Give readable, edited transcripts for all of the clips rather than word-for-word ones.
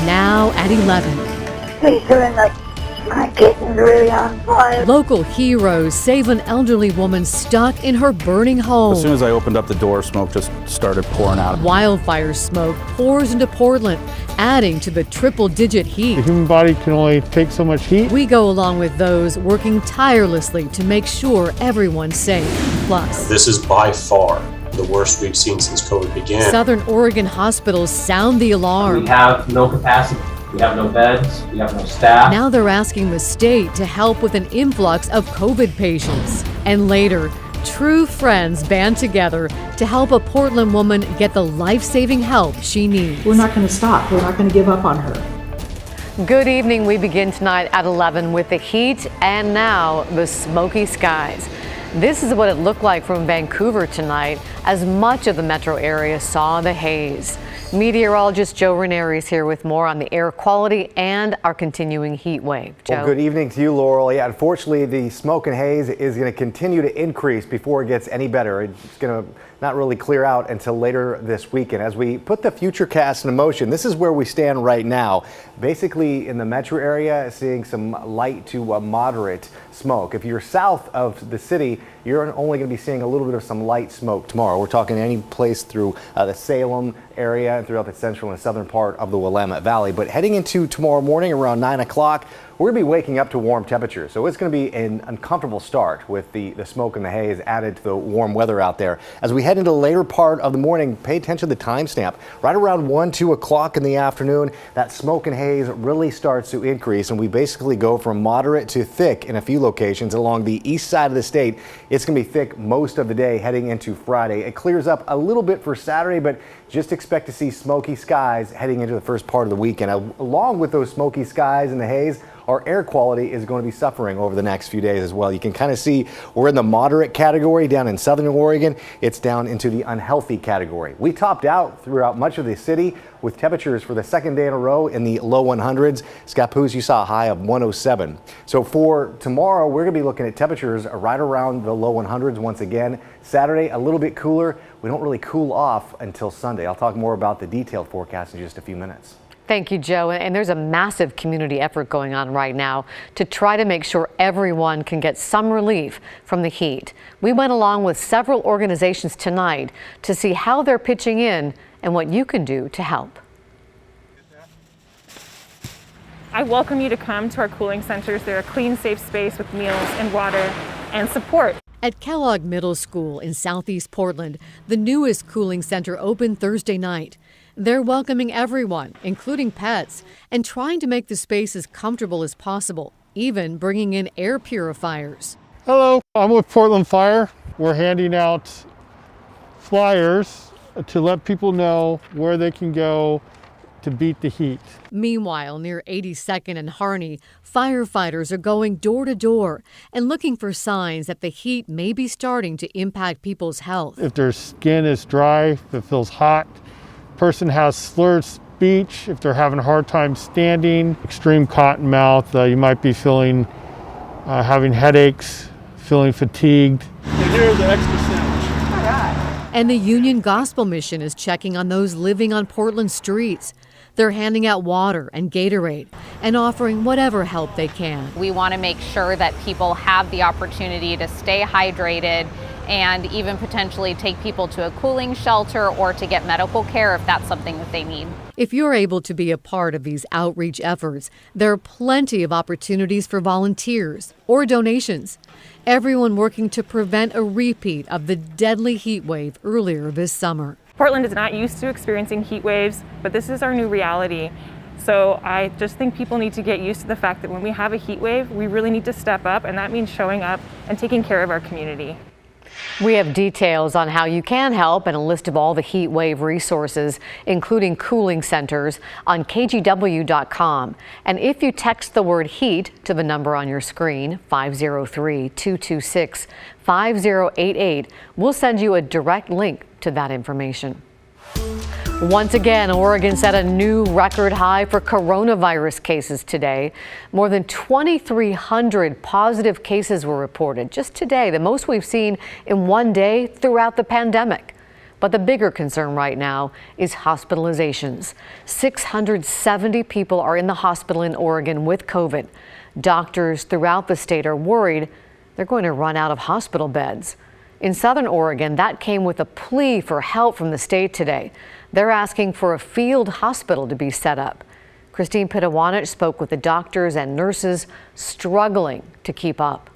now at 11. My kitchen's really on fire. Local heroes save an elderly woman stuck in her burning home. As soon as I opened up the door, smoke just started pouring out. Wildfire smoke pours into Portland, adding to the triple-digit heat. The human body can only take so much heat. We go along with those working tirelessly to make sure everyone's safe. Plus, this is by far the worst we've seen since COVID began. Southern Oregon hospitals sound the alarm. We have no capacity. We have no beds, we have no staff. Now they're asking the state to help with an influx of COVID patients. And later, true friends band together to help a Portland woman get the life-saving help she needs. We're not going to stop. We're not going to give up on her. Good evening. We begin tonight at 11 with the heat and now the smoky skies. This is what it looked like from Vancouver tonight as much of the metro area saw the haze. Meteorologist Joe Ranieri is here with more on the air quality and our continuing heat wave. Joe. Well, good evening to you, Laurel. Yeah, unfortunately, the smoke and haze is going to continue to increase before it gets any better. It's going to not really clear out until later this weekend. As we put the futurecast in motion, this is where we stand right now. Basically, in the metro area, seeing some light to moderate smoke. If you're south of the city, you're only going to be seeing a little bit of some light smoke tomorrow. We're talking any place through the Salem area and throughout the central and southern part of the Willamette Valley. But heading into tomorrow morning around 9 o'clock, we're going to be waking up to warm temperatures. So it's going to be an uncomfortable start with the smoke and the haze added to the warm weather out there. As we head into the later part of the morning, pay attention to the timestamp. Right around 1, 2 o'clock in the afternoon, that smoke and haze really starts to increase. And we basically go from moderate to thick in a few locations along the east side of the state. It's going to be thick most of the day heading into Friday. It clears up a little bit for Saturday, but just expect to see smoky skies heading into the first part of the weekend. Along with those smoky skies and the haze, our air quality is going to be suffering over the next few days as well. You can kind of see we're in the moderate category down in southern Oregon. It's down into the unhealthy category. We topped out throughout much of the city with temperatures for the second day in a row in the low 100s. Scappoose, you saw a high of 107. So for tomorrow, we're going to be looking at temperatures right around the low 100s once again. Saturday, a little bit cooler. We don't really cool off until Sunday. I'll talk more about the detailed forecast in just a few minutes. Thank you, Joe. And there's a massive community effort going on right now to try to make sure everyone can get some relief from the heat. We went along with several organizations tonight to see how they're pitching in and what you can do to help. I welcome you to come to our cooling centers. They're a clean, safe space with meals and water and support. At Kellogg Middle School in Southeast Portland, the newest cooling center opened Thursday night. They're welcoming everyone, including pets, and trying to make the space as comfortable as possible, even bringing in air purifiers. Hello, I'm with Portland Fire. We're handing out flyers to let people know where they can go to beat the heat. Meanwhile, near 82nd and Harney, firefighters are going door to door and looking for signs that the heat may be starting to impact people's health. If their skin is dry, if it feels hot, person has slurred speech, if they're having a hard time standing, extreme cotton mouth, you might be feeling, having headaches, feeling fatigued. And here's the extra sandwich. And the Union Gospel Mission is checking on those living on Portland streets. They're handing out water and Gatorade and offering whatever help they can. We want to make sure that people have the opportunity to stay hydrated and even potentially take people to a cooling shelter or to get medical care if that's something that they need. If you're able to be a part of these outreach efforts, there are plenty of opportunities for volunteers or donations. Everyone working to prevent a repeat of the deadly heat wave earlier this summer. Portland is not used to experiencing heat waves, but this is our new reality. So I just think people need to get used to the fact that when we have a heat wave, we really need to step up, and that means showing up and taking care of our community. We have details on how you can help and a list of all the heat wave resources, including cooling centers, on kgw.com. And if you text the word heat to the number on your screen, 503-226-5088, we'll send you a direct link to that information. Once again, Oregon set a new record high for coronavirus cases today. More than 2,300 positive cases were reported just today, the most we've seen in one day throughout the pandemic. But the bigger concern right now is hospitalizations. 670 people are in the hospital in Oregon with COVID. Doctors throughout the state are worried they're going to run out of hospital beds. In Southern Oregon, that came with a plea for help from the state today. They're asking for a field hospital to be set up. Christine Pitawanich spoke with the doctors and nurses struggling to keep up.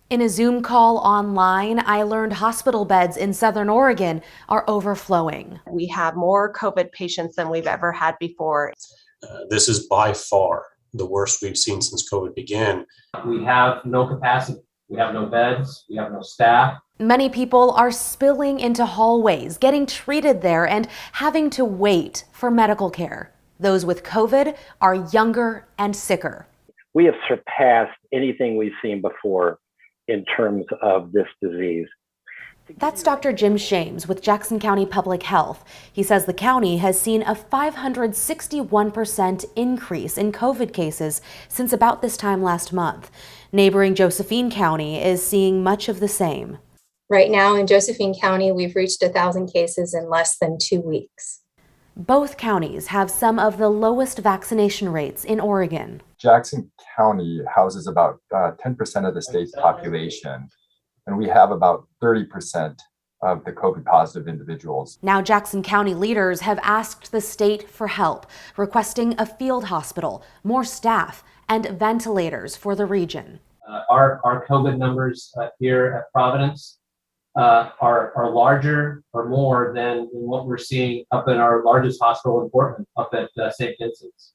In a Zoom call online, I learned hospital beds in Southern Oregon are overflowing. We have more COVID patients than we've ever had before. This is by far the worst we've seen since COVID began. We have no capacity. We have no beds. We have no staff. Many people are spilling into hallways, getting treated there, and having to wait for medical care. Those with COVID are younger and sicker. We have surpassed anything we've seen before in terms of this disease. That's Dr. Jim Shames with Jackson County Public Health. He says the county has seen a 561% increase in COVID cases since about this time last month. Neighboring Josephine County is seeing much of the same. Right now in Josephine County, we've reached 1,000 cases in less than 2 weeks. Both counties have some of the lowest vaccination rates in Oregon. Jackson County houses about 10% of the state's population, and we have about 30% of the COVID positive individuals. Now Jackson County leaders have asked the state for help, requesting a field hospital, more staff, and ventilators for the region. Our COVID numbers here at Providence are larger or more than what we're seeing up in our largest hospital in Portland, up at St. Vincent's.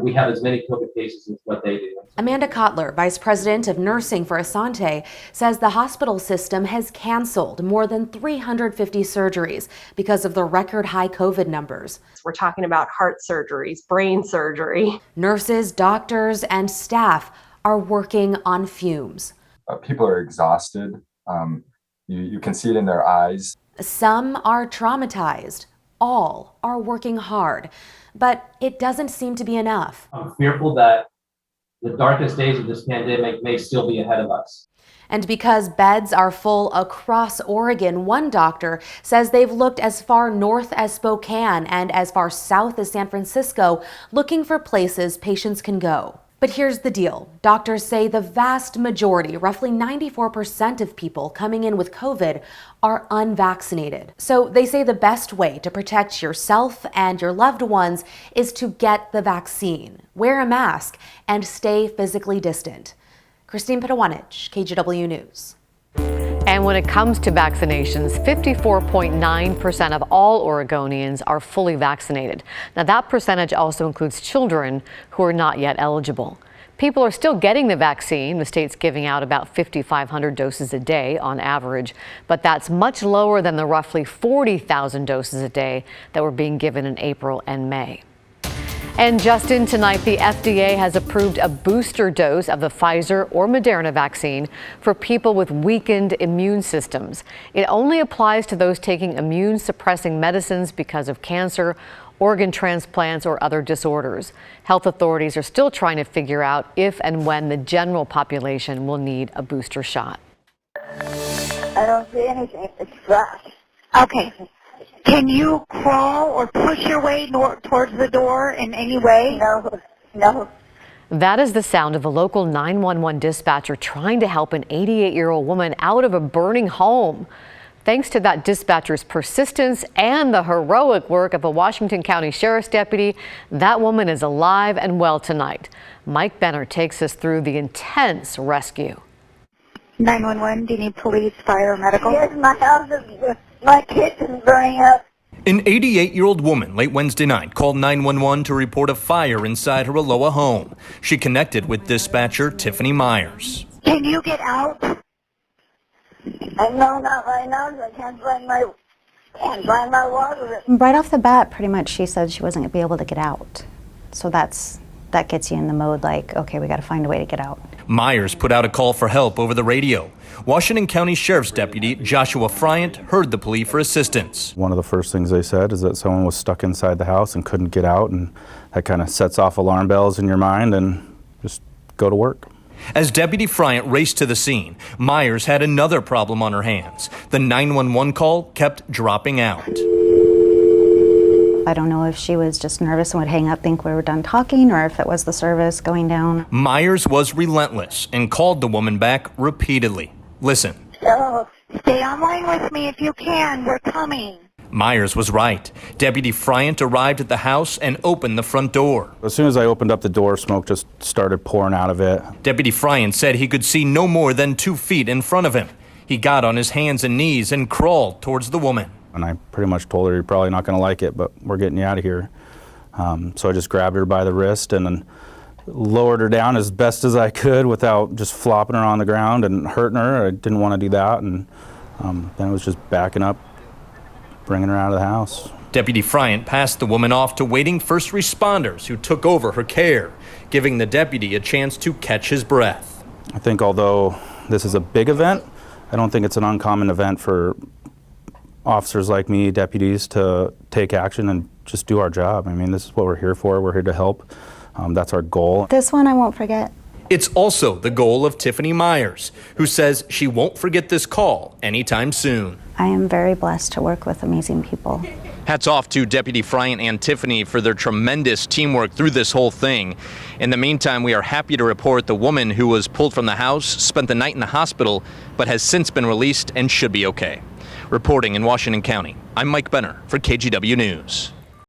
We have as many COVID cases as what they do. Amanda Kotler, Vice President of Nursing for Asante, says the hospital system has canceled more than 350 surgeries because of the record high COVID numbers. We're talking about heart surgeries, brain surgery. Nurses, doctors, and staff are working on fumes. People are exhausted. You can see it in their eyes. Some are traumatized. All are working hard, but it doesn't seem to be enough. I'm fearful that the darkest days of this pandemic may still be ahead of us. And because beds are full across Oregon, one doctor says they've looked as far north as Spokane and as far south as San Francisco, looking for places patients can go. But here's the deal. Doctors say the vast majority, roughly 94% of people coming in with COVID are unvaccinated. So they say the best way to protect yourself and your loved ones is to get the vaccine, wear a mask, and stay physically distant. Christine Pitawanich, KGW News. And when it comes to vaccinations, 54.9% of all Oregonians are fully vaccinated. Now, that percentage also includes children who are not yet eligible. People are still getting the vaccine. The state's giving out about 5,500 doses a day on average, but that's much lower than the roughly 40,000 doses a day that were being given in April and May. And just in tonight, the FDA has approved a booster dose of the Pfizer or Moderna vaccine for people with weakened immune systems. It only applies to those taking immune-suppressing medicines because of cancer, organ transplants, or other disorders. Health authorities are still trying to figure out if and when the general population will need a booster shot. I don't see anything. It's flat. Okay. Can you crawl or push your way towards the door in any way? No. That is the sound of a local 911 dispatcher trying to help an 88-year-old woman out of a burning home. Thanks to that dispatcher's persistence and the heroic work of a Washington County Sheriff's deputy, that woman is alive and well tonight. Mike Benner takes us through the intense rescue. 911, do you need police, fire, medical? Yes, my house is, my kitchen's burning up. An 88-year-old woman late Wednesday night called 911 to report a fire inside her Aloha home. She connected with dispatcher Tiffany Myers. Can you get out? No, not right now. I can't find my water. Right off the bat, pretty much she said she wasn't going to be able to get out. So that gets you in the mode like, okay, we got to find a way to get out. Myers put out a call for help over the radio. Washington County Sheriff's Deputy Joshua Friant heard the plea for assistance. One of the first things they said is that someone was stuck inside the house and couldn't get out, and that kind of sets off alarm bells in your mind and just go to work. As Deputy Friant raced to the scene, Myers had another problem on her hands. The 911 call kept dropping out. I don't know if she was just nervous and would hang up, think we were done talking, or if it was the service going down. Myers was relentless and called the woman back repeatedly. Listen. So, stay online with me if you can. We're coming. Myers was right. Deputy Friant arrived at the house and opened the front door. As soon as I opened up the door, smoke just started pouring out of it. Deputy Friant said he could see no more than 2 feet in front of him. He got on his hands and knees and crawled towards the woman. And I pretty much told her, you're probably not going to like it, but we're getting you out of here. So I just grabbed her by the wrist and then lowered her down as best as I could without just flopping her on the ground and hurting her. I didn't want to do that. And then it was just backing up, bringing her out of the house. Deputy Friant passed the woman off to waiting first responders who took over her care, giving the deputy a chance to catch his breath. I think although this is a big event, I don't think it's an uncommon event for officers like me, deputies, to take action and just do our job. I mean, this is what we're here for. We're here to help. That's our goal. This one I won't forget. It's also the goal of Tiffany Myers, who says she won't forget this call anytime soon. I am very blessed to work with amazing people. Hats off to Deputy Friant and Tiffany for their tremendous teamwork through this whole thing. In the meantime, we are happy to report the woman who was pulled from the house spent the night in the hospital, but has since been released and should be okay. Reporting in Washington County, I'm Mike Benner for KGW News.